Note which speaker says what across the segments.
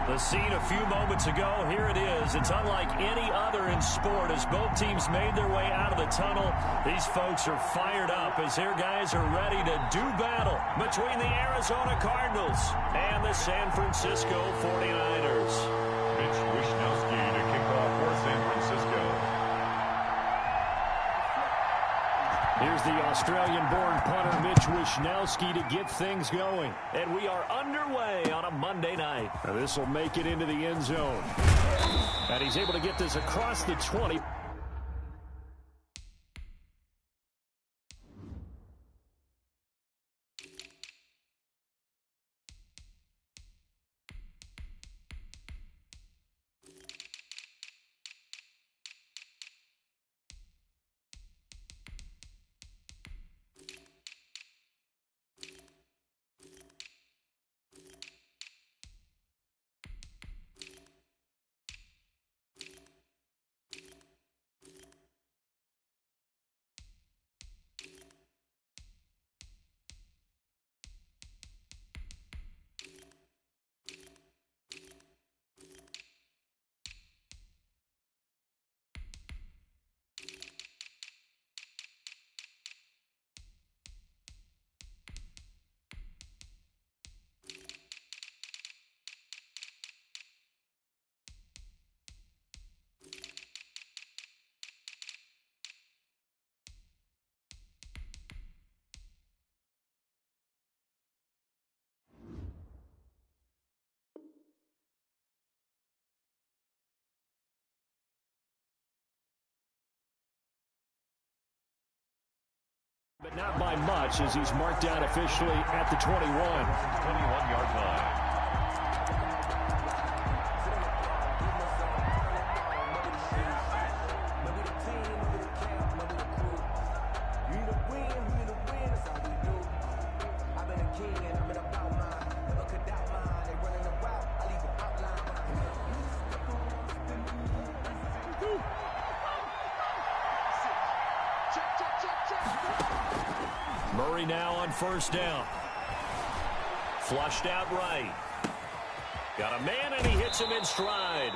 Speaker 1: The scene a few moments ago, here it is. It's unlike any other in sport as both teams made their way out of the tunnel. These folks are fired up as their guys are ready to do battle between the Arizona Cardinals and the San Francisco 49ers.
Speaker 2: Mitch Wishnowsky to kick off for San Francisco.
Speaker 1: Here's the Australian-born punter Mitch Wishnowsky to get things going. And we are underway on a Monday night. Now this will make it into the end zone. And he's able to get this across the 20. But not by much as he's marked down officially at the 21.
Speaker 2: 21-yard line.
Speaker 1: Murray now on first down. Flushed out right. Got a man, and he hits him in stride.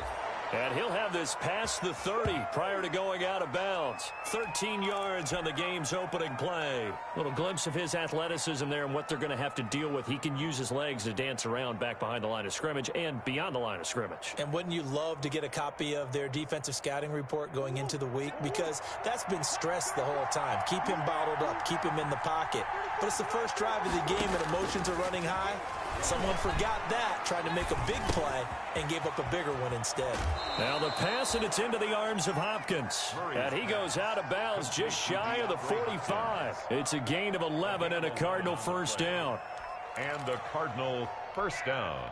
Speaker 1: And he'll have this past the 30 prior to going out of bounds. 13 yards on the game's opening play. Little glimpse of his athleticism there and what they're going to have to deal with. He can use his legs to dance around back behind the line of scrimmage and beyond the line of scrimmage.
Speaker 3: And wouldn't you love to get a copy of their defensive scouting report going into the week? Because that's been stressed the whole time. Keep him bottled up. Keep him in the pocket. But it's the first drive of the game and emotions are running high. Someone forgot that, tried to make a big play, and gave up a bigger one instead.
Speaker 1: Now the pass, and it's into the arms of Hopkins. And he goes out of bounds just shy of the 45. It's a gain of 11 and a Cardinal first down.
Speaker 2: And the Cardinal first down.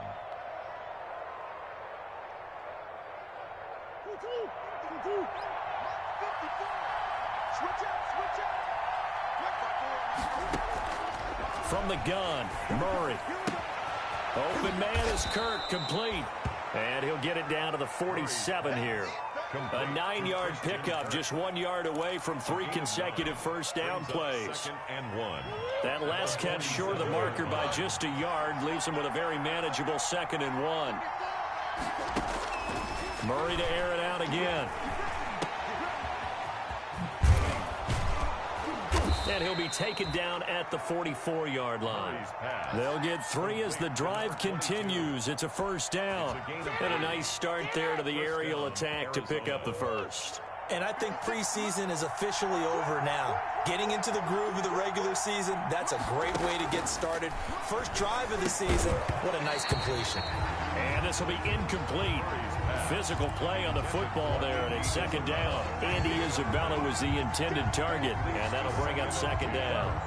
Speaker 1: From the gun, Murray. Open man is Kirk, complete. And he'll get it down to the 47 here. A 9-yard pickup, just 1 yard away from 3 consecutive first down plays.
Speaker 2: Second and 1.
Speaker 1: That last catch short of the marker by just a yard leaves him with a very manageable 2nd and 1. Murray to air it out again. And he'll be taken down at the 44-yard line. They'll get 3 as the drive continues. It's a first down. And a nice start there to the aerial attack to pick up the first.
Speaker 3: And I think preseason is officially over now. Getting into the groove of the regular season, that's a great way to get started. First drive of the season, what a nice completion.
Speaker 1: And this will be incomplete. Physical play on the football there, and it's 2nd down. Andy Isabella was the intended target, and that'll bring up 2nd down.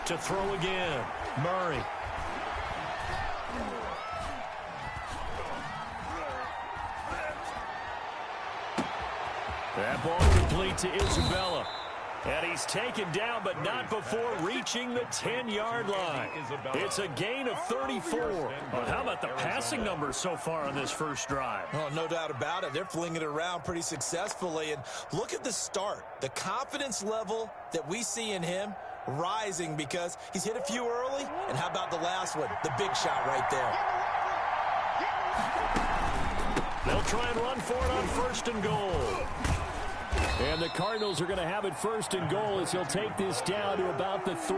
Speaker 1: To throw again, Murray. That ball complete to Isabella. And he's taken down, but not before reaching the 10-yard line. It's a gain of 34.
Speaker 4: Well, how about the passing numbers so far on this first drive?
Speaker 3: Well, no doubt about it. They're flinging it around pretty successfully. And look at the start. The confidence level that we see in him rising because he's hit a few early. And how about the last one? The big shot right there.
Speaker 1: They'll try and run for it on 1st and goal. And the Cardinals are going to have it 1st and goal as he'll take this down to about the 3.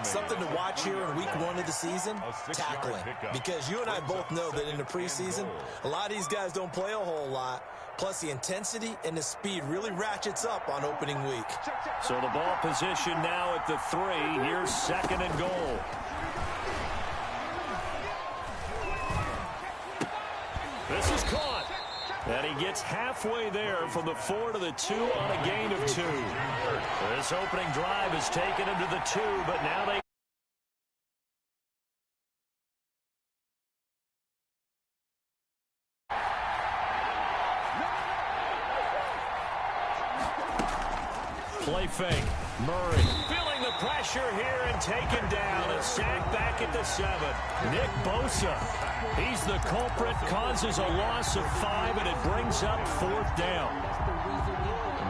Speaker 3: Something to watch here in week 1 of the season, tackling. Because you and I both know that in the preseason, a lot of these guys don't play a whole lot. Plus, the intensity and the speed really ratchets up on opening week.
Speaker 1: So the ball position now at the 3. Here's 2nd and goal. This is caught. And he gets halfway there from the 4 to the 2 on a gain of 2. This opening drive has taken him to the 2, but now they... Play fake. Murray feeling the pressure here and taken down. A sack back at the 7. Nick Bosa. He's the culprit, causes a loss of 5, and it brings up 4th down.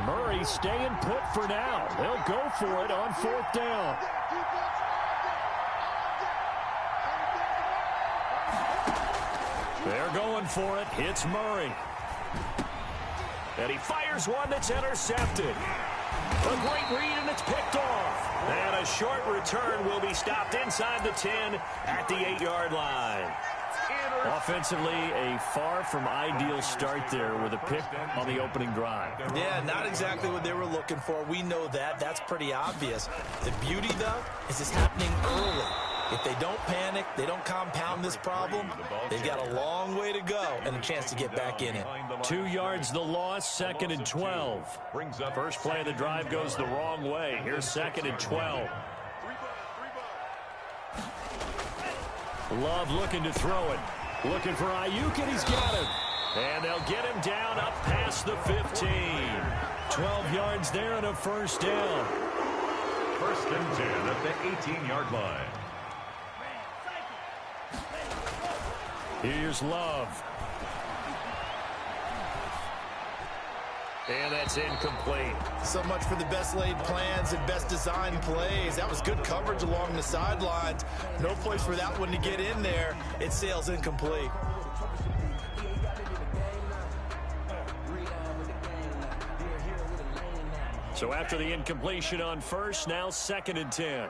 Speaker 1: Murray staying put for now. They'll go for it on 4th down. They're going for it. It's Murray. And he fires one that's intercepted. A great read, and it's picked off. And a short return will be stopped inside the 10 at the 8-yard line. Offensively, a far from ideal start there with a pick on the opening drive.
Speaker 3: Yeah, not exactly what they were looking for. We know that. That's pretty obvious. The beauty, though, is it's happening early. If they don't panic, they don't compound this problem, they've got a long way to go and a chance to get back in it.
Speaker 1: 2 yards the loss, 2nd and 12. First play of the drive goes the wrong way. Here's 2nd and 12. Love looking to throw it. Looking for Ayuk, and he's got him. And they'll get him down up past the 15. 12 yards there and a 1st down.
Speaker 2: 1st and 10 at the 18-yard line.
Speaker 1: Here's Love. And that's incomplete.
Speaker 3: So much for the best laid plans and best designed plays. That was good coverage along the sidelines. No place for that one to get in there. It sails incomplete.
Speaker 1: So after the incompletion on 1st, now 2nd and 10.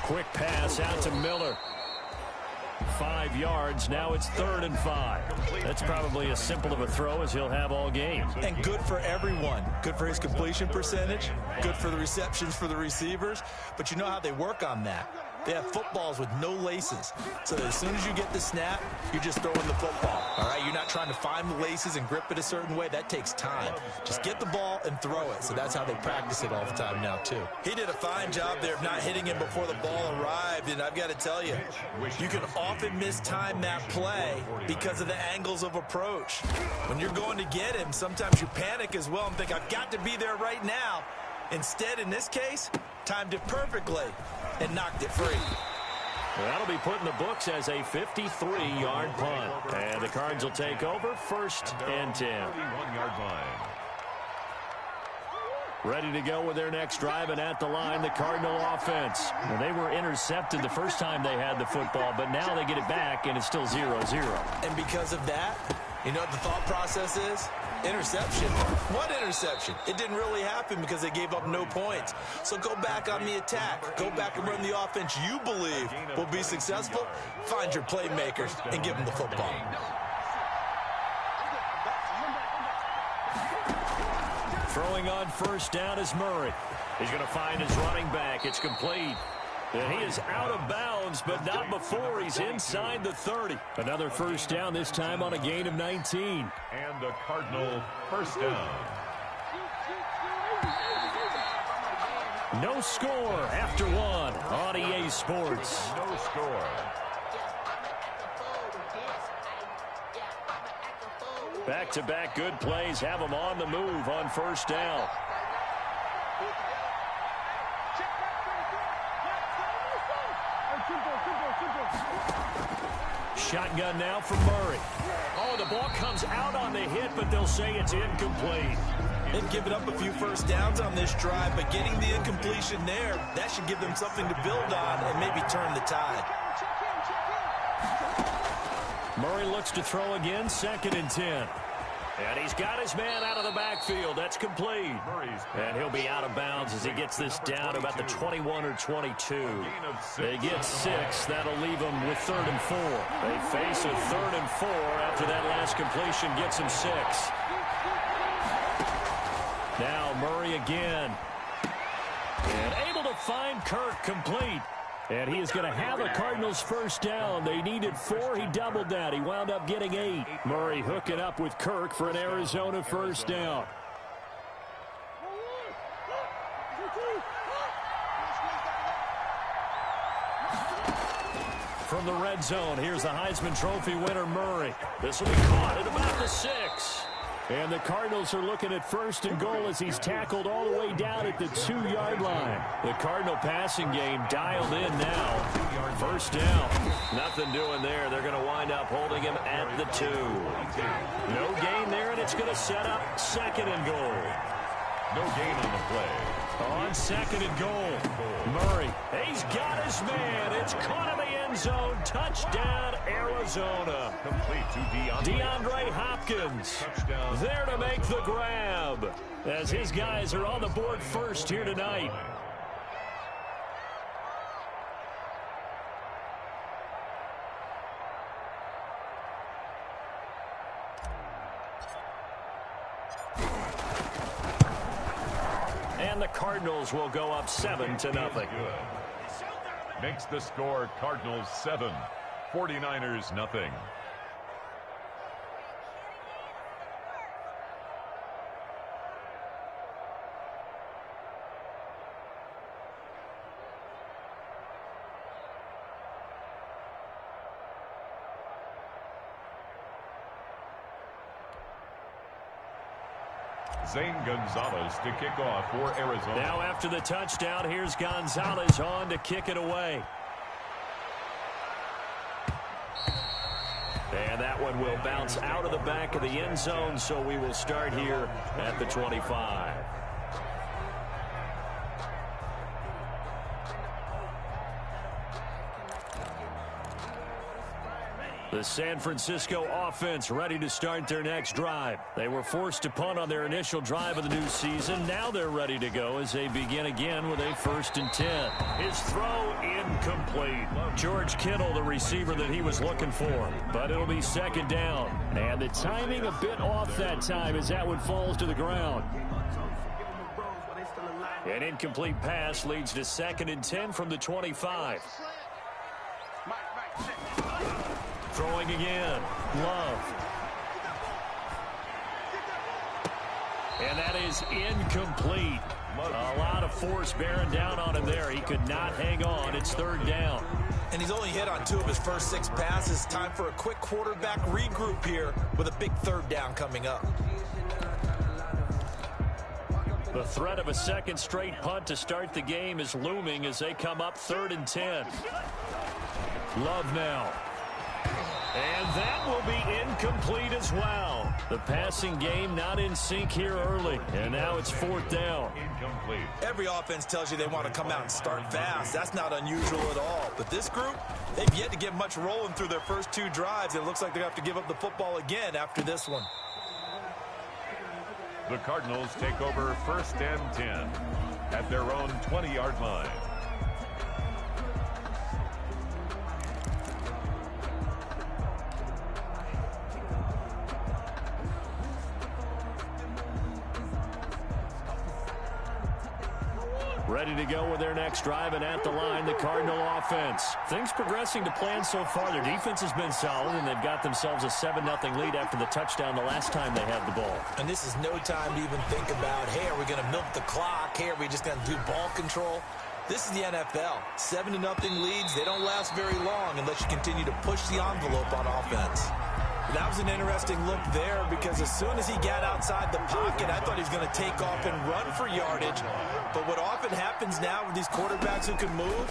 Speaker 1: Quick pass out to Miller. 5 yards. Now it's 3rd and 5. That's probably as simple of a throw as he'll have all game.
Speaker 3: And good for everyone. Good for his completion percentage. Good for the receptions for the receivers. But you know how they work on that. They have footballs with no laces. So that as soon as you get the snap, you're just throwing the football. All right? You're not trying to find the laces and grip it a certain way. That takes time. Just get the ball and throw it. So that's how they practice it all the time now, too. He did a fine job there of not hitting him before the ball arrived. And I've got to tell you, you can often mistime that play because of the angles of approach. When you're going to get him, sometimes you panic as well and think, I've got to be there right now. Instead, in this case, timed it perfectly and knocked it free.
Speaker 1: That'll be put in the books as a 53-yard punt. And the Cards will take over 1st and 10.
Speaker 2: 41-yard line.
Speaker 1: Ready to go with their next drive, and at the line, the Cardinal offense. Well, they were intercepted the first time they had the football, but now they get it back, and it's still 0-0.
Speaker 3: And because of that, you know what the thought process is? Interception. What interception? It didn't really happen because they gave up no points. So go back on the attack. Go back and run the offense you believe will be successful. Find your playmakers and give them the football.
Speaker 1: Throwing on 1st down is Murray. He's going to find his running back. It's complete. And he is out of bounds, but not before he's inside the 30. Another 1st down, this time on a gain of 19.
Speaker 2: And the Cardinal 1st down.
Speaker 1: No score after 1 on EA Sports.
Speaker 2: No score.
Speaker 1: Back-to-back good plays have them on the move on first down. Shotgun now for Murray. Oh, the ball comes out on the hit, but they'll say it's incomplete.
Speaker 3: They've given up a few first downs on this drive, but getting the incompletion there, that should give them something to build on and maybe turn the tide.
Speaker 1: Murray looks to throw again, 2nd and 10. And he's got his man out of the backfield. That's complete. And he'll be out of bounds as he gets this down about the 21 or 22. They get 6. That'll leave them with 3rd and 4. They face a 3rd and 4 after that last completion gets him 6. Now Murray again. And able to find Kirk complete. And he is going to have a Cardinals first down. They needed 4. He doubled that. He wound up getting 8. Murray hooking up with Kirk for an Arizona first down. From the red zone, here's the Heisman Trophy winner, Murray. This will be caught at about the 6. And the Cardinals are looking at 1st and goal as he's tackled all the way down at the 2-yard line. The Cardinal passing game dialed in now. First down. Nothing doing there. They're going to wind up holding him at the 2. No gain there, and it's going to set up 2nd and goal.
Speaker 2: No gain on the play.
Speaker 1: On 2nd and goal, Murray. He's got his man. It's caught in the end zone. Touchdown, Arizona.
Speaker 2: Complete to
Speaker 1: DeAndre Hopkins.
Speaker 2: Touchdown.
Speaker 1: There to make the grab as his guys are on the board first here tonight. And the Cardinals will go up 7-0.
Speaker 2: Makes the score Cardinals 7, 49ers nothing. Zane Gonzalez to kick off for Arizona.
Speaker 1: Now after the touchdown, here's Gonzalez on to kick it away. And that one will bounce out of the back of the end zone, so we will start here at the 25. The San Francisco offense ready to start their next drive. They were forced to punt on their initial drive of the new season. Now they're ready to go as they begin again with a 1st and 10. His throw incomplete. George Kittle, the receiver that he was looking for. But it'll be 2nd down. And the timing a bit off that time as that one falls to the ground. An incomplete pass leads to 2nd and 10 from the 25. Throwing again. Love. And that is incomplete. A lot of force bearing down on him there. He could not hang on. It's 3rd down.
Speaker 3: And he's only hit on 2 of his first 6 passes. Time for a quick quarterback regroup here with a big 3rd down coming up.
Speaker 1: The threat of a 2nd straight punt to start the game is looming as they come up 3rd and 10. Love now. And that will be incomplete as well. The passing game not in sync here early. And now it's 4th down.
Speaker 2: Incomplete.
Speaker 3: Every offense tells you they want to come out and start fast. That's not unusual at all. But this group, they've yet to get much rolling through their first 2 drives. It looks like they're going to have to give up the football again after this one.
Speaker 2: The Cardinals take over 1st and 10 at their own 20-yard line.
Speaker 1: Ready to go with their next drive, and at the line, the Cardinal offense. Things progressing to plan so far. Their defense has been solid, and they've got themselves a 7-0 lead after the touchdown the last time they had the ball.
Speaker 3: And this is no time to even think about, hey, are we going to milk the clock? Hey, are we just going to do ball control? This is the NFL. 7-0 leads. They don't last very long unless you continue to push the envelope on offense. That was an interesting look there because as soon as he got outside the pocket, I thought he was going to take off and run for yardage. But what often happens now with these quarterbacks who can move,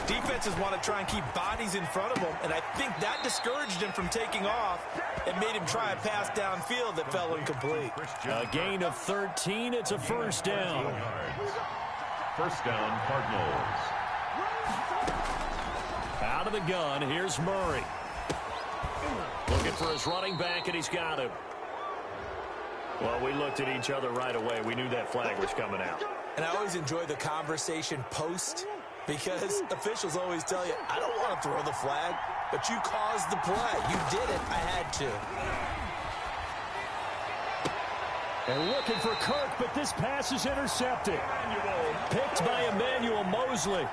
Speaker 3: defenses want to try and keep bodies in front of them, and I think that discouraged him from taking off and made him try a pass downfield that fell incomplete.
Speaker 1: A gain of 13. It's a first down.
Speaker 2: First down, Cardinals.
Speaker 1: Out of the gun, here's Murray. Looking for his running back, and he's got him. Well, we looked at each other right away. We knew that flag was coming out.
Speaker 3: And I always enjoy the conversation post because officials always tell you, I don't want to throw the flag, but you caused the play. You did it. I had to.
Speaker 4: And looking for Kirk, but this pass is intercepted. Picked by Emmanuel Mosley.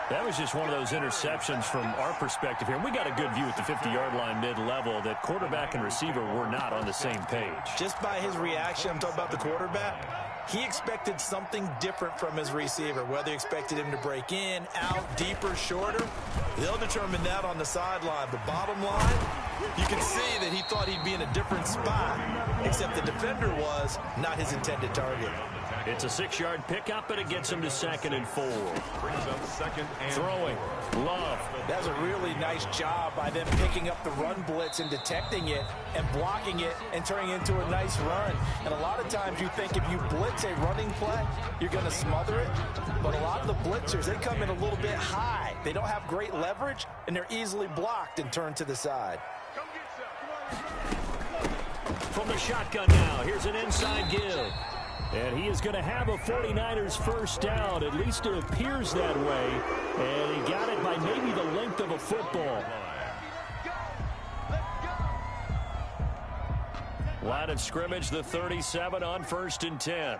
Speaker 1: That was just one of those interceptions from our perspective here. We got a good view at the 50-yard line mid-level that quarterback and receiver were not on the same page.
Speaker 3: Just by his reaction, I'm talking about the quarterback, he expected something different from his receiver, whether he expected him to break in, out, deeper, shorter. They'll determine that on the sideline. But bottom line, you can see that he thought he'd be in a different spot, except the defender was not his intended target.
Speaker 1: It's a 6-yard pickup, and it gets him to 2nd and 4.
Speaker 2: Brings up 2nd and
Speaker 1: Throwing. Love.
Speaker 3: That was a really nice job by them picking up the run blitz and detecting it and blocking it and turning it into a nice run. And a lot of times you think if you blitz a running play, you're going to smother it. But a lot of the blitzers, they come in a little bit high. They don't have great leverage, and they're easily blocked and turned to the side.
Speaker 1: From the shotgun now, here's an inside give. And he is going to have a 49ers first down. At least it appears that way. And he got it by maybe the length of a football. Line of scrimmage, the 37 on 1st and 10.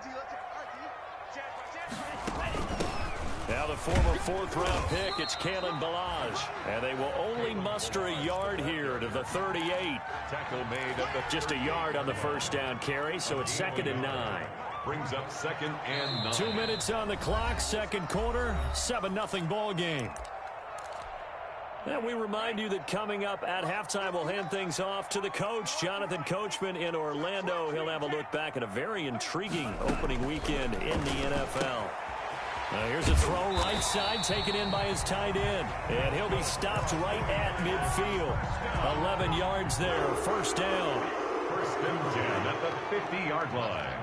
Speaker 1: Now the former 4th-round pick, it's Kalen Ballage. And they will only muster a yard here to the 38.
Speaker 2: tackle made at the
Speaker 1: Just a yard on the first down carry, so it's 2nd and 9.
Speaker 2: brings up 2nd and 9.
Speaker 1: 2 minutes on the clock, second quarter, 7-0 ball game. And we remind you that coming up at halftime, we'll hand things off to the coach, Jonathan Coachman in Orlando. He'll have a look back at a very intriguing opening weekend in the NFL. Here's a throw right side, taken in by his tight end. And he'll be stopped right at midfield. 11 yards there, first down.
Speaker 2: 1st and 10 at the 50-yard line.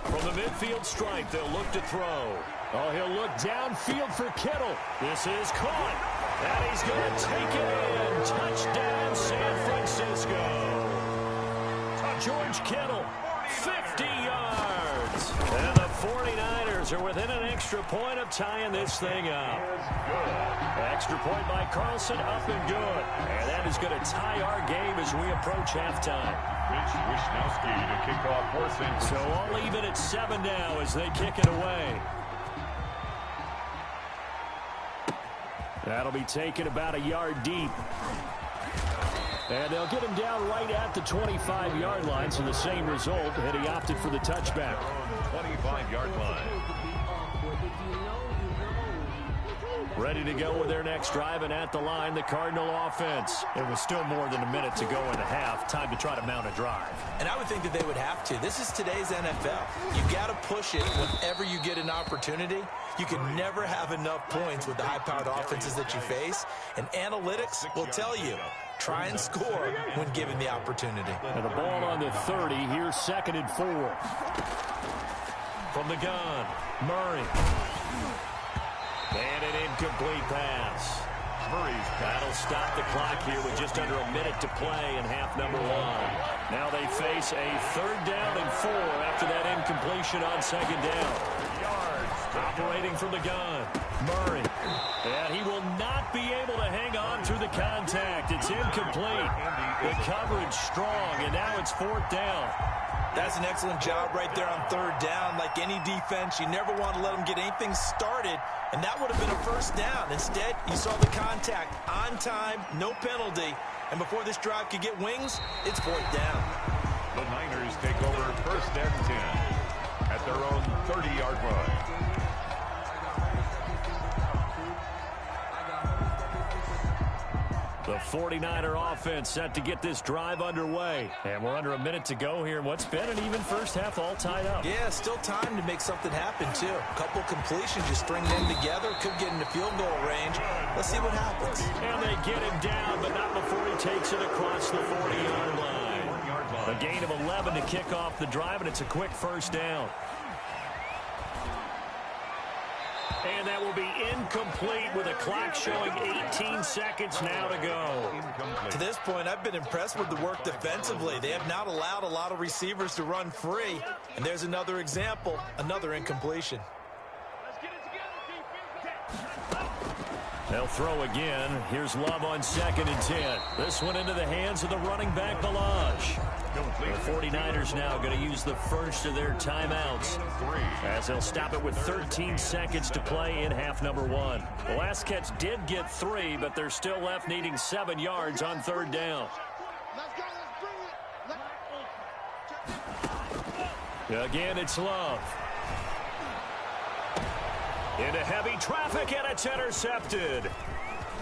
Speaker 1: From the midfield stripe, they'll look to throw. Oh, he'll look downfield for Kittle. This is caught. And he's going to take it in. Touchdown, San Francisco. George Kittle, 50 yards. And the 49ers are within an extra point of tying this thing up. Extra point by Carlson, up and good. And that is going to tie our game as we approach halftime.
Speaker 2: Mitch Wishnowsky to kick off for San Francisco.
Speaker 1: So all even at 7 now as they kick it away. That'll be taken about a yard deep. And they'll get him down right at the 25-yard line, so the same result, and he opted for the touchback.
Speaker 2: 25-yard line.
Speaker 1: Ready to go with their next drive, and at the line, the Cardinal offense. It was still more than a minute to go in the half. Time to try to mount a drive.
Speaker 3: And I would think that they would have to. This is today's NFL. You got to push it whenever you get an opportunity. You can never have enough points with the high-powered offenses that you face. And analytics will tell you, try and score when given the opportunity.
Speaker 1: And the ball on the 30. Here's 2nd and 4. From the gun, Murray. And an incomplete pass.
Speaker 2: Murray's
Speaker 1: That'll stop the clock here with just under a minute to play in half number 1. Now they face a 3rd down and 4 after that incompletion on 2nd down. Operating from the gun, Murray. And he will not be able to hang on through the contact. It's incomplete. The coverage strong, and now it's 4th down.
Speaker 3: That's an excellent job right there on 3rd down. Like any defense, you never want to let them get anything started, and that would have been a first down. Instead, you saw the contact on time, no penalty, and before this drive could get wings, it's 4th down.
Speaker 2: The Niners take over 1st and 10 at their own 30-yard line.
Speaker 1: The 49er offense set to get this drive underway. And we're under a minute to go here. What's been an even first half all tied up.
Speaker 3: Yeah, still time to make something happen, too. A couple completions, just string them together. Could get into field goal range. Let's see what happens.
Speaker 1: And they get him down, but not before he takes it across the 40-yard line. A gain of 11 to kick off the drive, and it's a quick first down. And that will be incomplete with a clock showing 18 seconds now to go.
Speaker 3: To this point, I've been impressed with the work defensively. They have not allowed a lot of receivers to run free. And there's another example, another incompletion.
Speaker 1: They'll throw again. Here's Love on 2nd and 10. This one into the hands of the running back, Balazs. The 49ers now going to use the first of their timeouts as they'll stop it with 13 seconds to play in half number 1. The last catch did get 3, but they're still left needing 7 yards on 3rd down. Again, it's Love. Into heavy traffic, and it's intercepted.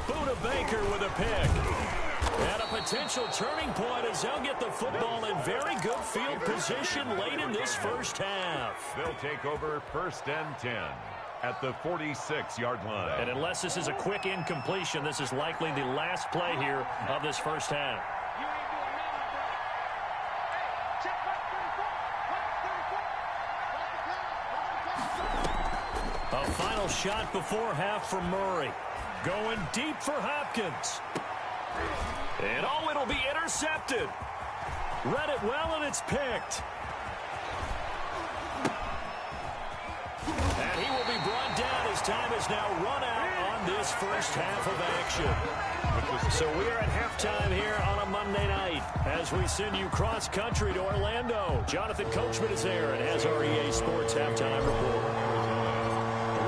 Speaker 1: Buda Baker with a pick. And a potential turning point as they'll get the football in very good field position late in this first half.
Speaker 2: They'll take over 1st and 10 at the 46-yard line.
Speaker 1: And unless this is a quick incompletion, this is likely the last play here of this first half. A final shot before half for Murray. Going deep for Hopkins. And it'll be intercepted. Read it well, and it's picked. And he will be brought down as time is now run out on this first half of action. So we are at halftime here on a Monday night as we send you cross-country to Orlando. Jonathan Coachman is there and has our EA Sports halftime report.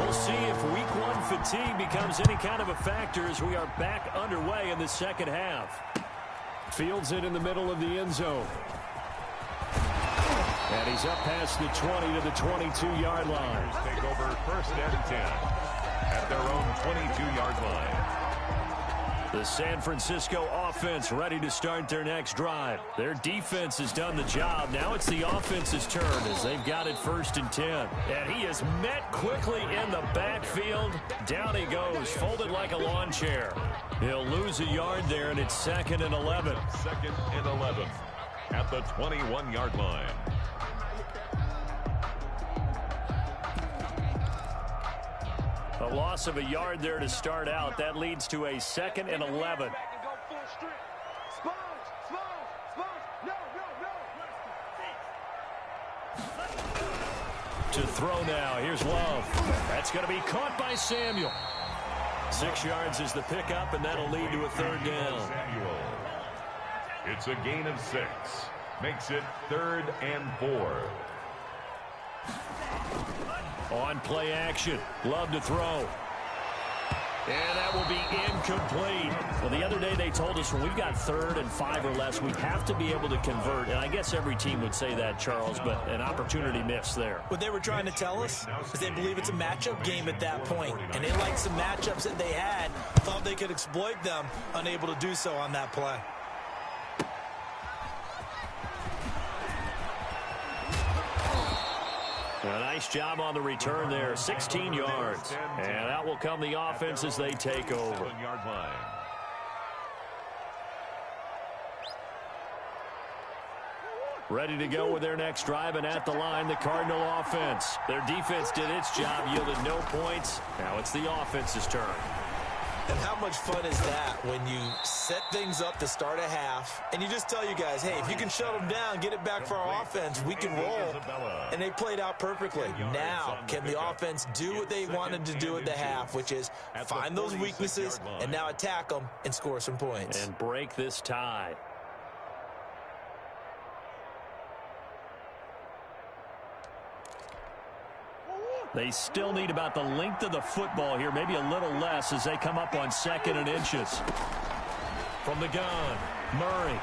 Speaker 1: We'll see if Week 1 fatigue becomes any kind of a factor as we are back underway in the second half. Fields it in the middle of the end zone. And he's up past the 20 to the 22-yard line.
Speaker 2: Take over 1st and 10 at their own 22-yard line.
Speaker 1: The San Francisco offense ready to start their next drive. Their defense has done the job. Now it's the offense's turn as they've got it 1st and 10. And he is met quickly in the backfield. Down he goes, folded like a lawn chair. He'll lose a yard there, and it's 2nd and 11.
Speaker 2: 2nd and 11 at the 21-yard line.
Speaker 1: A loss of a yard there to start out. That leads to a 2nd and 11. To throw now. Here's Love. That's going to be caught by Samuel. 6 yards is the pickup, and that'll lead to a 3rd down.
Speaker 2: Samuel. It's a gain of 6. Makes it 3rd and 4.
Speaker 1: On play action. Love to throw. And that will be incomplete. Well, the other day they told us when we've got 3rd and 5 or less, we have to be able to convert. And I guess every team would say that, Charles, but an opportunity missed there.
Speaker 3: What they were trying to tell us is they believe it's a matchup game at that point. And they liked some matchups that they had, thought they could exploit them, unable to do so on that play.
Speaker 1: A nice job on the return there, 16 yards. And out will come the offense as they take over. Ready to go with their next drive, and at the line, the Cardinal offense. Their defense did its job, yielded no points. Now it's the offense's turn.
Speaker 3: And how much fun is that when you set things up to start a half and you just tell you guys, hey, if you can shut them down, get it back for our offense, we can roll. And they played out perfectly. Now, can the offense do what they wanted to do at the half, which is find those weaknesses and now attack them and score some points.
Speaker 1: And break this tie. They still need about the length of the football here, maybe a little less as they come up on 2nd and inches. From the gun, Murray.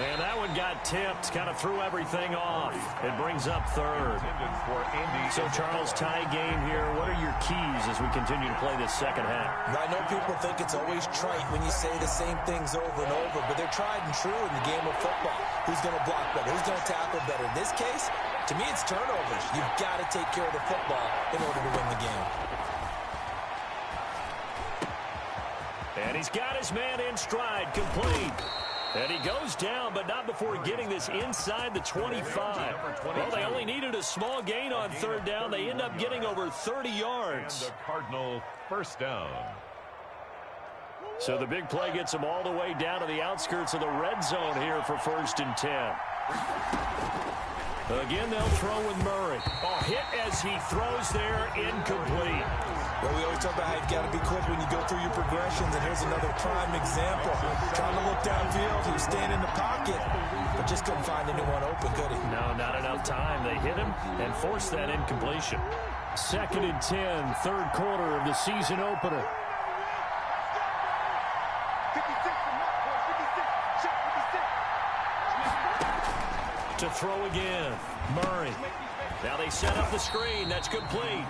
Speaker 1: And that one got tipped, kind of threw everything off. It brings up third. So, Charles, tie game here. What are your keys as we continue to play this second half?
Speaker 3: I know people think it's always trite when you say the same things over and over, but they're tried and true in the game of football. Who's going to block better? Who's going to tackle better? In this case, to me, it's turnovers. You've got to take care of the football in order to win the game.
Speaker 1: And he's got his man in stride, complete. And he goes down, but not before getting this inside the 25. Well, they only needed a small gain on third down. They end up getting over 30 yards.
Speaker 2: And the Cardinal first down.
Speaker 1: So the big play gets them all the way down to the outskirts of the red zone here for 1st and 10. Again, they'll throw with Murray. A hit as he throws there, incomplete.
Speaker 3: Well, we always talk about how you've got to be quick when you go through your progressions, and here's another prime example. Trying to look downfield, he was staying in the pocket, but just couldn't find anyone open, could he?
Speaker 1: No, not enough time. They hit him and forced that incompletion. 2nd and 10, third quarter of the season opener. To throw again, Murray. Now they set up the screen. That's complete.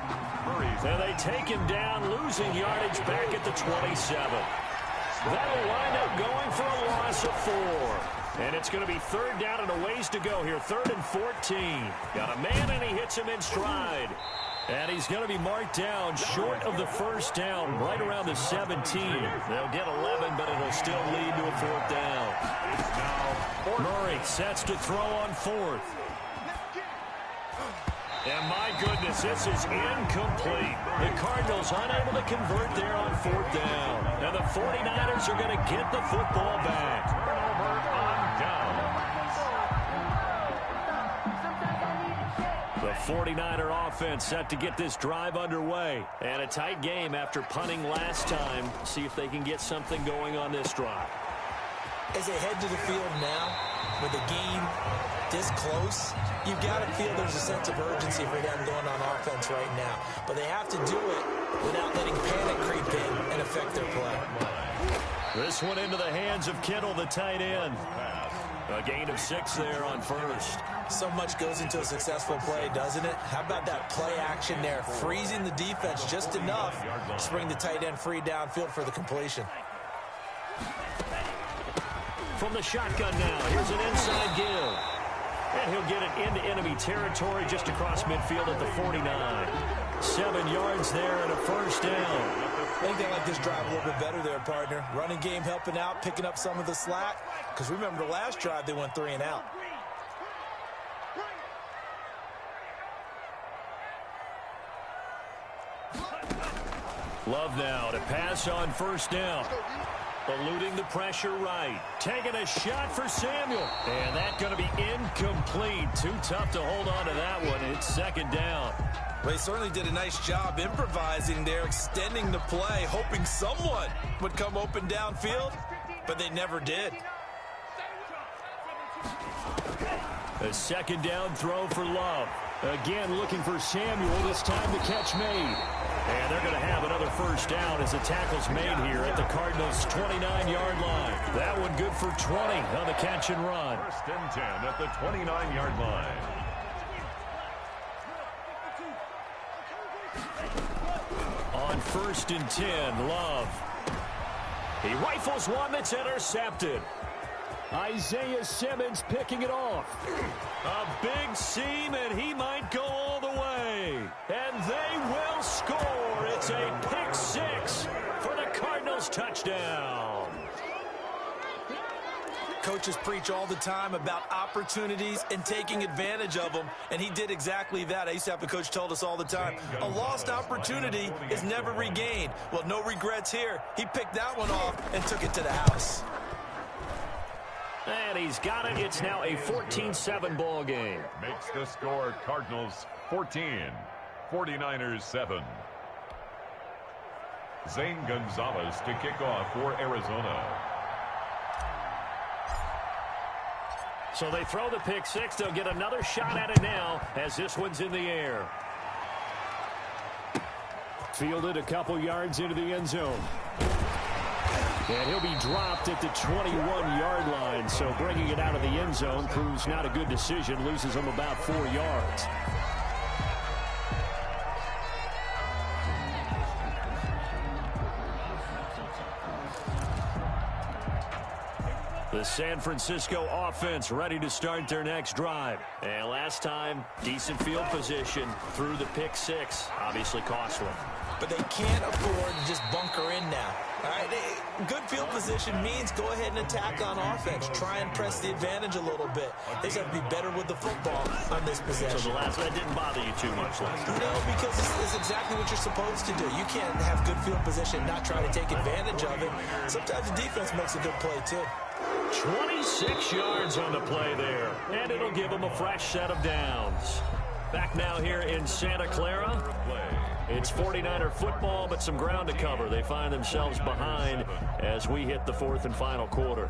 Speaker 1: And they take him down, losing yardage back at the 27. That'll wind up going for a loss of 4. And it's going to be third down and a ways to go here. 3rd and 14. Got a man, and he hits him in stride. And he's going to be marked down short of the first down, right around the 17. They'll get 11, but it'll still lead to a 4th down. Murray sets to throw on 4th. And my goodness, this is incomplete. The Cardinals unable to convert there on 4th down. And the 49ers are going to get the football back.
Speaker 2: Turnover on down.
Speaker 1: The 49er offense set to get this drive underway. And a tight game after punting last time. See if they can get something going on this drive.
Speaker 3: As they head to the field now, with the game this close, you've got to feel there's a sense of urgency for them going on offense right now. But they have to do it without letting panic creep in and affect their play.
Speaker 1: This one into the hands of Kittle, the tight end. A gain of 6 there on 1st.
Speaker 3: So much goes into a successful play, doesn't it? How about that play action there, freezing the defense just enough to bring the tight end free downfield for the completion.
Speaker 1: From the shotgun now, here's an inside give. And he'll get it into enemy territory just across midfield at the 49. 7 yards there and a 1st down.
Speaker 3: I think they like this drive a little bit better there, partner. Running game helping out, picking up some of the slack. Because remember, the last drive they went 3 and out.
Speaker 1: Love now to pass on 1st down. Eluding the pressure right. Taking a shot for Samuel. And that's going to be incomplete. Too tough to hold on to that one. It's 2nd down.
Speaker 3: Well, he certainly did a nice job improvising there, extending the play, hoping someone would come open downfield, but they never did.
Speaker 1: A 2nd down throw for Love. Again, looking for Samuel. This time the catch made. And they're going to have another 1st down as the tackle's made here at the Cardinals' 29-yard line. That one good for 20 on the catch and run.
Speaker 2: 1st and 10 at the 29-yard line.
Speaker 1: On 1st and 10, Love. He rifles one that's intercepted. Isaiah Simmons picking it off. A big seam, and he might go all the way. And they will score. It's a pick 6 for the Cardinals touchdown.
Speaker 3: Coaches preach all the time about opportunities and taking advantage of them, and he did exactly that. I used to have a coach told us all the time, a lost opportunity is never regained. Well, no regrets here. He picked that one off and took it to the house.
Speaker 1: And he's got it. It's now a 14-7 ball game.
Speaker 2: Makes the score Cardinals 14, 49ers 7. Zane Gonzalez to kick off for Arizona.
Speaker 1: So they throw the pick 6. They'll get another shot at it now as this one's in the air. Fielded a couple yards into the end zone.
Speaker 4: And he'll be dropped at the 21-yard line. So bringing it out of the end zone proves not a good decision. Loses him about 4 yards.
Speaker 1: The San Francisco offense ready to start their next drive. And last time, decent field position through the pick six. Obviously costly.
Speaker 3: But they can't afford to just bunker in now. All right, good field position means go ahead and attack on offense. Try and press the advantage a little bit. They just have to be better with the football on this possession.
Speaker 1: So that didn't bother you too much last time?
Speaker 3: No, because it's exactly what you're supposed to do. You can't have good field position and not try to take advantage of it. Sometimes the defense makes a good play, too.
Speaker 1: 26 yards on the play there, and it'll give them a fresh set of downs. Back now here in Santa Clara. It's 49er football, but some ground to cover. They find themselves behind as we hit the fourth and final quarter.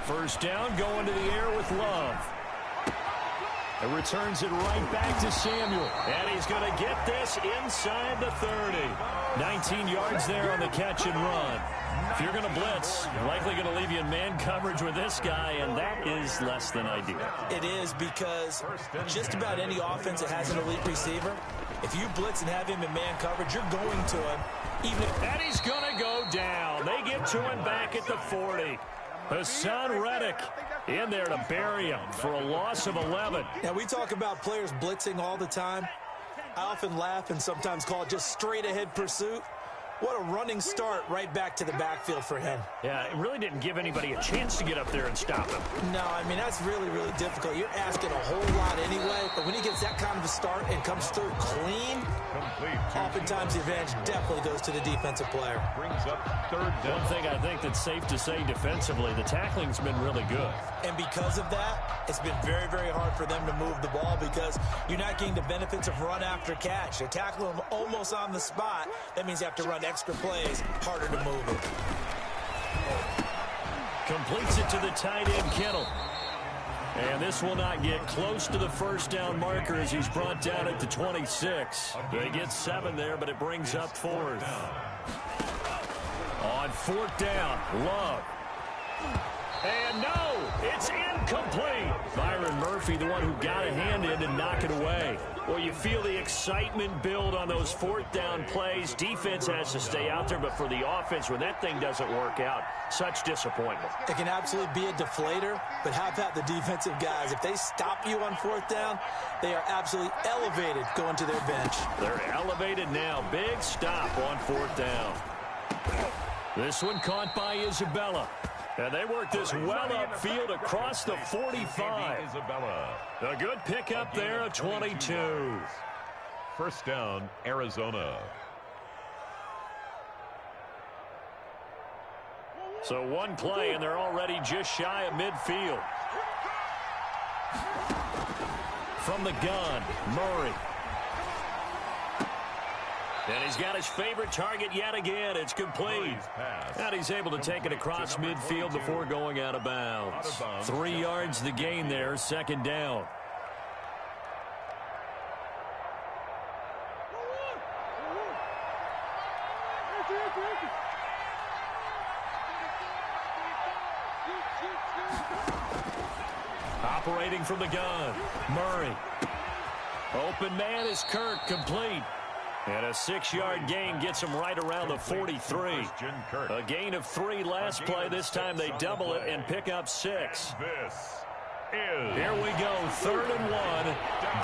Speaker 1: First down, going to the air with Love.
Speaker 4: And returns it right back to Samuel.
Speaker 1: And he's going to get this inside the 30. 19 yards there on the catch and run. If you're going to blitz, you're likely going to leave you in man coverage with this guy, and that is less than ideal.
Speaker 3: It is, because just about any offense that has an elite receiver, if you blitz and have him in man coverage, you're going to him.
Speaker 1: And he's going to go down. They get to him back at the 40. Hassan Reddick in there to bury him for a loss of 11.
Speaker 3: Now, we talk about players blitzing all the time. I often laugh and sometimes call it just straight-ahead pursuit. What a running start right back to the backfield for him.
Speaker 1: Yeah, it really didn't give anybody a chance to get up there and stop him.
Speaker 3: No, I mean, that's really, really difficult. You're asking a whole lot anyway, but when he gets that kind of a start and comes through clean, oftentimes the advantage definitely goes to the defensive player.
Speaker 2: Brings up third down.
Speaker 1: One thing I think that's safe to say defensively, the tackling's been really good.
Speaker 3: And because of that, it's been very, very hard for them to move the ball because you're not getting the benefits of run after catch. They're tackling them almost on the spot. That means you have to run extra plays, harder to move it.
Speaker 1: Completes it to the tight end, Kittle. And this will not get close to the first down marker as he's brought down at the 26. They get 7 there, but it brings up 4th. On 4th down, Love. And no, it's incomplete. Byron Murphy, the one who got a hand in to knock it away. Well, you feel the excitement build on those 4th down plays. Defense has to stay out there, but for the offense, when that thing doesn't work out, such disappointment.
Speaker 3: It can absolutely be a deflator, but how about the defensive guys? If they stop you on 4th down, they are absolutely elevated going to their bench.
Speaker 1: They're elevated now. Big stop on 4th down. This one caught by Isabella. And they work this well upfield across the 45. A good pickup there at 22.
Speaker 2: First down, Arizona.
Speaker 1: So one play, and they're already just shy of midfield. From the gun, Murray. And he's got his favorite target yet again. It's complete. And he's able to take it across midfield before going out of bounds. 3 yards the gain there, second down. Operating from the gun, Murray. Open man is Kirk, complete. And a 6-yard gain gets him right around the 43. A gain of 3 last play. This time they double it and pick up 6. Here we go, 3rd and 1.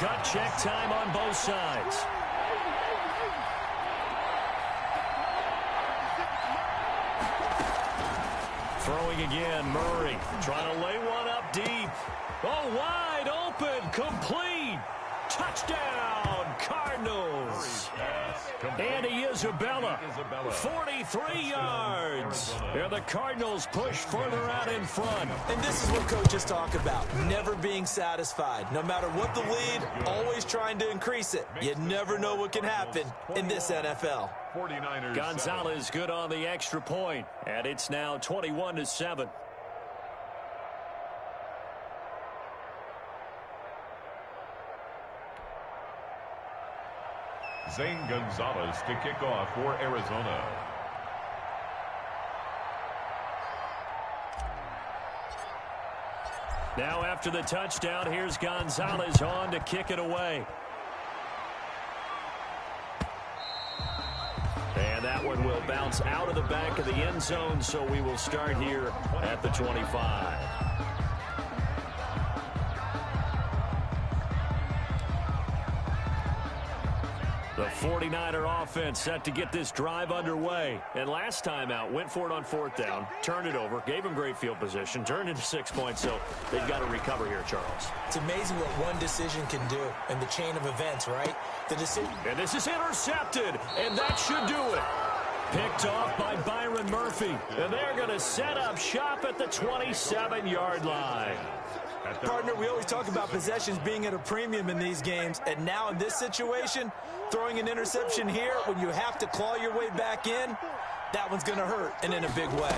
Speaker 1: Gut check time on both sides. Throwing again, Murray. Trying to lay one up deep. Oh, wide open, complete. Touchdown, Cardinals. Andy Isabella, 43 yards. And the Cardinals push further out in front.
Speaker 3: And this is what coaches talk about, never being satisfied. No matter what the lead, always trying to increase it. You never know what can happen in this NFL.
Speaker 2: 49ers.
Speaker 1: Gonzalez good on the extra point, and it's now 21-7.
Speaker 2: Zane Gonzalez to kick off for Arizona.
Speaker 1: Now after the touchdown, here's Gonzalez on to kick it away. And that one will bounce out of the back of the end zone, so we will start here at the 25. The 49er offense set to get this drive underway. And last time out, went for it on fourth down, turned it over, gave them great field position, turned into 6 points, so they've got to recover here, Charles.
Speaker 3: It's amazing what one decision can do in the chain of events, right? The decision.
Speaker 1: And this is intercepted, and that should do it. Picked off by Byron Murphy. And they're going to set up shop at the 27-yard line.
Speaker 3: Partner, we always talk about possessions being at a premium in these games, and now in this situation, throwing an interception here when you have to claw your way back in, that one's going to hurt, and in a big way.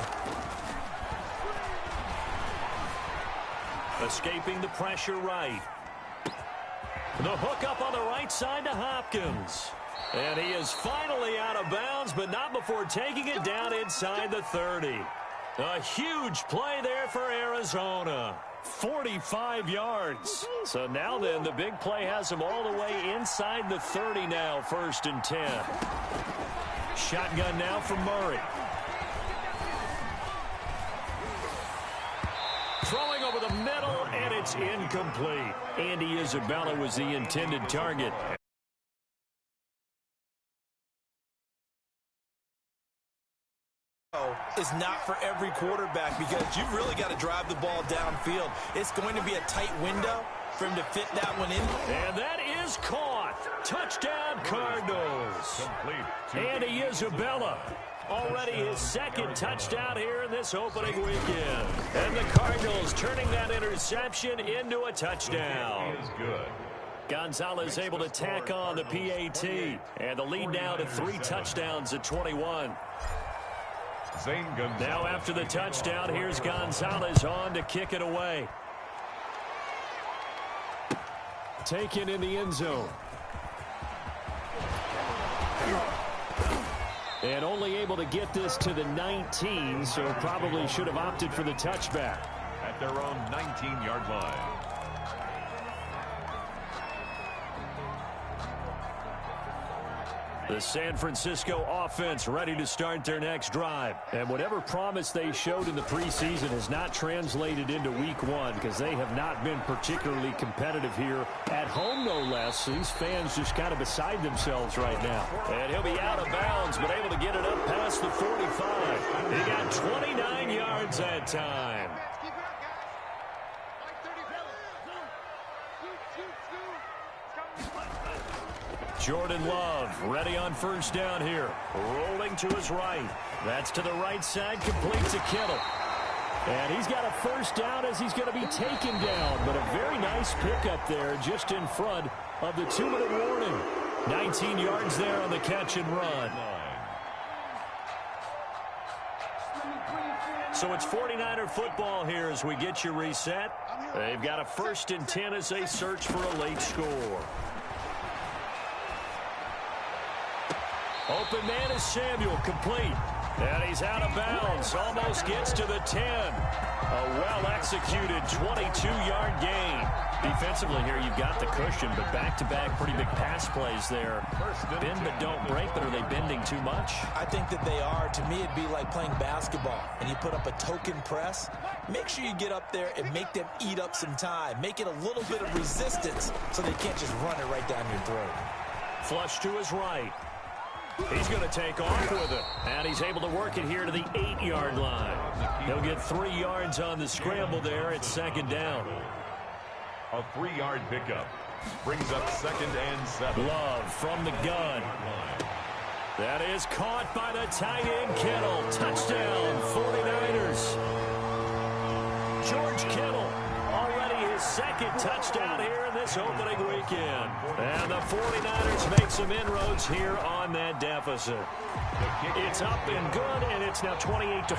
Speaker 1: Escaping the pressure right. The hook up on the right side to Hopkins. And he is finally out of bounds, but not before taking it down inside the 30. A huge play there for Arizona. 45 yards. So now then, the big play has him all the way inside the 30 now, 1st and 10. Shotgun now from Murray. Throwing over the middle, and it's incomplete. Andy Isabella was the intended target.
Speaker 3: Is not for every quarterback because you've really got to drive the ball downfield. It's going to be a tight window for him to fit that one in.
Speaker 1: And that is caught. Touchdown, Cardinals. Andy Isabella. Already his 2nd touchdown here in this opening weekend. And the Cardinals turning that interception into a touchdown.
Speaker 2: Is good.
Speaker 1: Gonzalez able to tack on the PAT. And the lead now to 3 touchdowns at 21. Now after the touchdown, here's Gonzalez on to kick it away. Taken in the end zone. And only able to get this to the 19, so probably should have opted for the touchback.
Speaker 2: At their own 19-yard line.
Speaker 1: The San Francisco offense ready to start their next drive. And whatever promise they showed in the preseason has not translated into week 1 because they have not been particularly competitive here at home, no less. These fans just kind of beside themselves right now. And he'll be out of bounds, but able to get it up past the 45. He got 29 yards that time. Jordan Love ready on 1st down here. Rolling to his right. That's to the right side. Completes to Kittle. And he's got a 1st down as he's going to be taken down. But a very nice pickup there just in front of the 2-minute warning. 19 yards there on the catch and run. So it's 49er football here as we get you reset. They've got a 1st and 10 as they search for a late score. Open man is Samuel, complete. And he's out of bounds, almost gets to the 10. A well-executed 22-yard gain. Defensively here, you've got the cushion, but back-to-back pretty big pass plays there. Bend but don't break, but are they bending too much?
Speaker 3: I think that they are. To me, it'd be like playing basketball, and you put up a token press. Make sure you get up there and make them eat up some time. Make it a little bit of resistance so they can't just run it right down your throat.
Speaker 1: Flush to his right. He's going to take off with it. And he's able to work it here to the 8-yard line. He'll get 3 yards on the scramble there at 2nd down.
Speaker 2: A 3-yard pickup. Brings up 2nd and 7.
Speaker 1: Love from the gun. That is caught by the tight end Kittle. Touchdown, 49ers. George Kittle. Already his 2nd touchdown here in this opening weekend. And the 49ers make some inroads here on that deficit. It's up and good, and it's now 28-14.
Speaker 2: 28,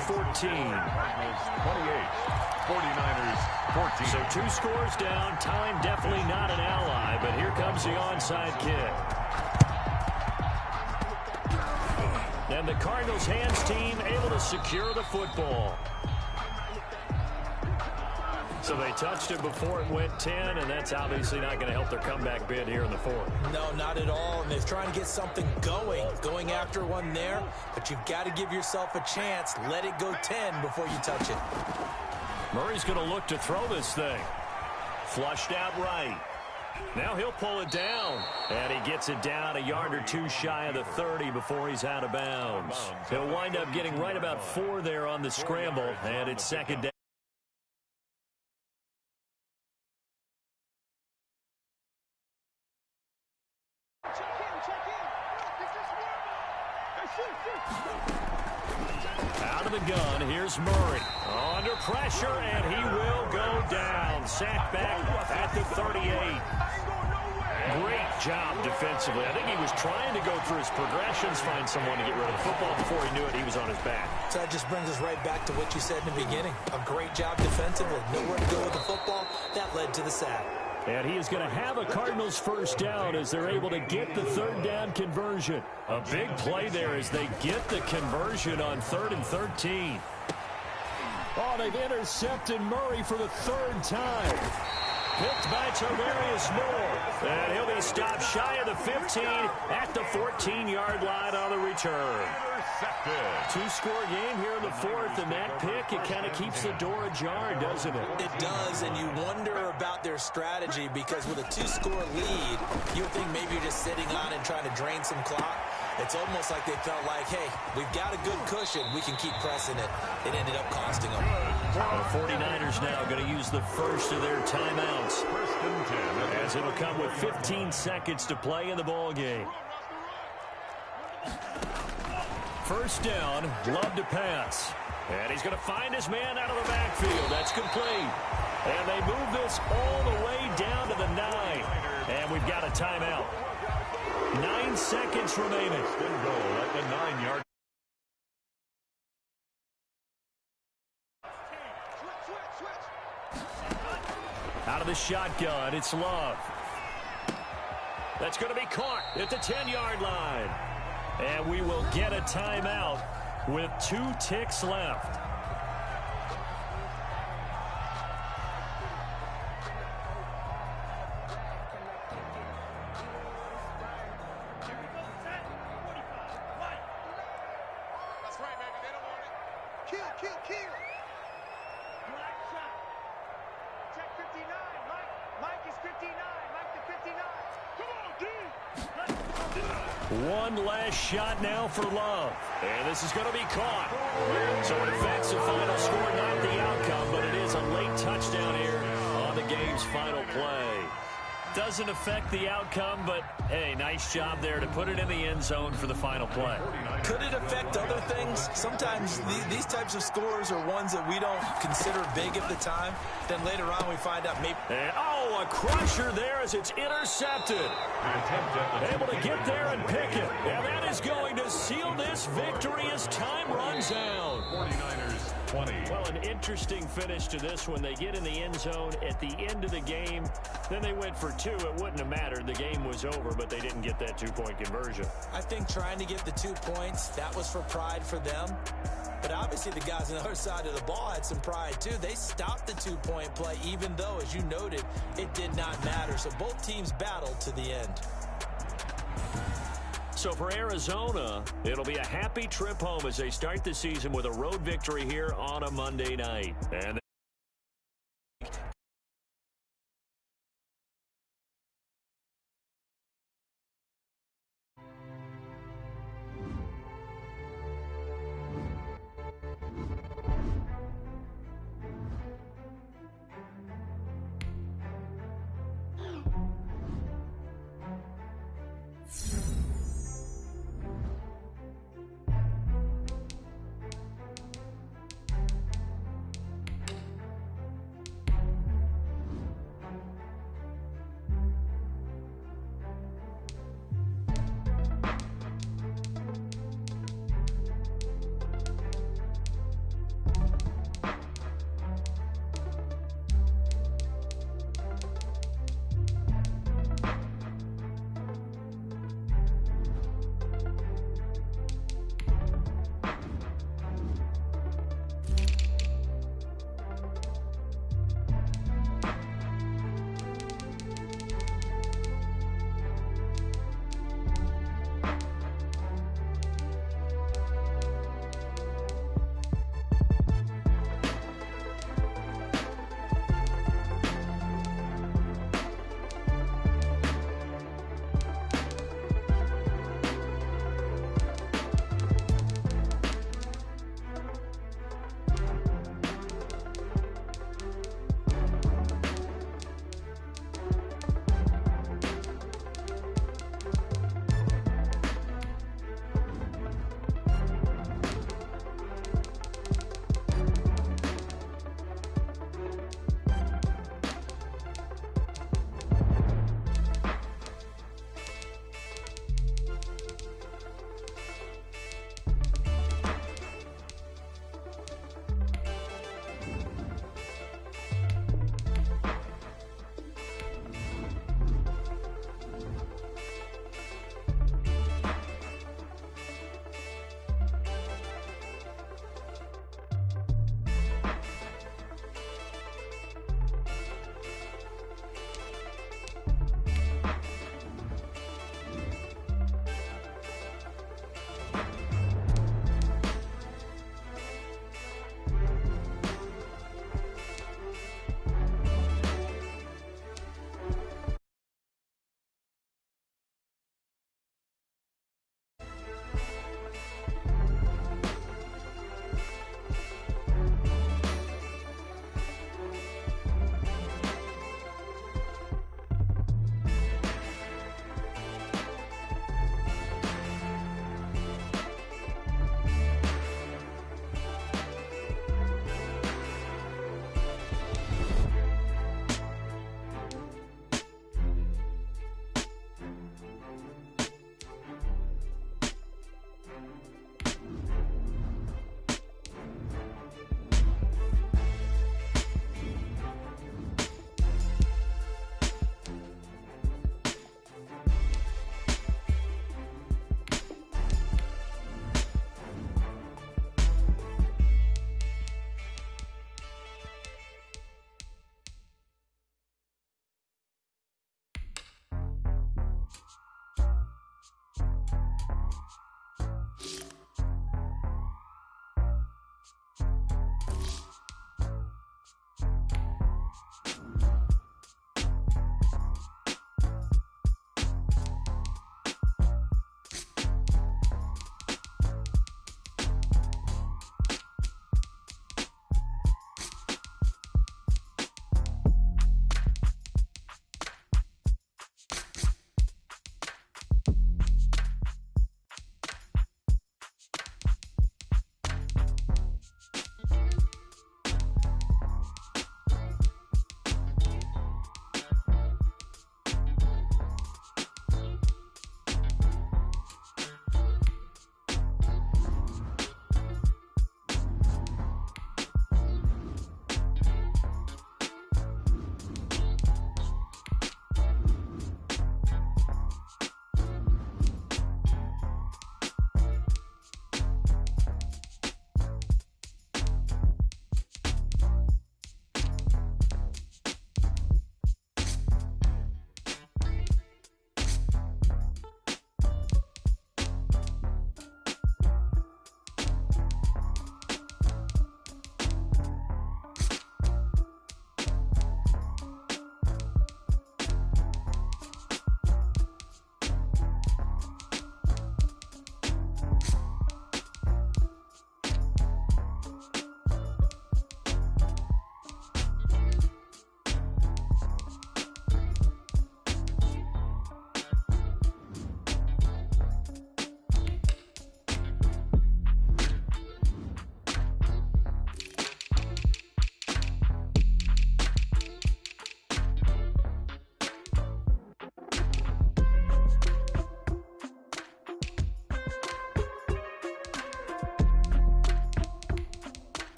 Speaker 2: 49ers 14.
Speaker 1: So 2 scores down. Time definitely not an ally, but here comes the onside kick. And the Cardinals hands team able to secure the football. So they touched it before it went 10, and that's obviously not going to help their comeback bid here in the fourth.
Speaker 3: No, not at all. And they're trying to get something going after one there. But you've got to give yourself a chance. Let it go 10 before you touch it.
Speaker 1: Murray's going to look to throw this thing. Flushed out right. Now he'll pull it down. And he gets it down a yard or two shy of the 30 before he's out of bounds. He'll wind up getting right about 4 there on the scramble. And it's second down. Out of the gun, here's Murray. Under pressure, and he will go down. Sacked back at the 38. Great job defensively. I think he was trying to go through his progressions, find someone to get rid of the football. Before he knew it, he was on his back.
Speaker 3: So that just brings us right back to what you said in the beginning. A great job defensively. Nowhere to go with the football. That led to the sack.
Speaker 4: And he is going to have a Cardinals first down as they're able to get the third down conversion.
Speaker 1: A big play there as they get the conversion on 3rd and 13.
Speaker 4: Oh, they've intercepted Murray for the 3rd time.
Speaker 1: Picked by Tarvarius Moore. And he'll be stopped shy of the 15 at the 14-yard line on the return. Two-score game here in the fourth, and that pick, it kind of keeps the door ajar, doesn't it?
Speaker 3: It does, and you wonder about their strategy because with a 2-score lead, you would think maybe you're just sitting on and trying to drain some clock. It's almost like they felt like, hey, we've got a good cushion. We can keep pressing it. It ended up costing them.
Speaker 1: The 49ers now going to use the first of their timeouts as it'll come with 15 seconds to play in the ball game. First down, Love to pass. And he's going to find his man out of the backfield. That's complete. And they move this all the way down to the 9. And we've got a timeout. 9 seconds remaining.
Speaker 2: Good goal at the 9-yard.
Speaker 1: Out of the shotgun, it's Love. That's going to be caught at the 10-yard line. And we will get a timeout with 2 ticks left. One last shot now for Love. And this is going to be caught. So an offensive final score, not the outcome, but it is a late touchdown here on the game's final play. Doesn't affect the outcome, but, hey, nice job there to put it in the end zone for the final play.
Speaker 3: Could it affect other things? Sometimes these types of scores are ones that we don't consider big at the time. Then later on we find out maybe...
Speaker 1: And, oh, a crusher there as it's intercepted. Able to get there and pick it. And that is going to seal this victory as time runs out.
Speaker 2: 49ers 20.
Speaker 1: Well, an interesting finish to this one. They get in the end zone at the end of the game. Then they went for 2. It wouldn't have mattered. The game was over, but they didn't get that 2-point conversion.
Speaker 3: I think trying to get the 2 points, that was for pride for them. But obviously the guys on the other side of the ball had some pride too. They stopped the 2-point play, even though, as you noted, it did not matter. So both teams battled to the end.
Speaker 1: So for Arizona, it'll be a happy trip home as they start the season with a road victory here on a Monday night. And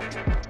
Speaker 5: you.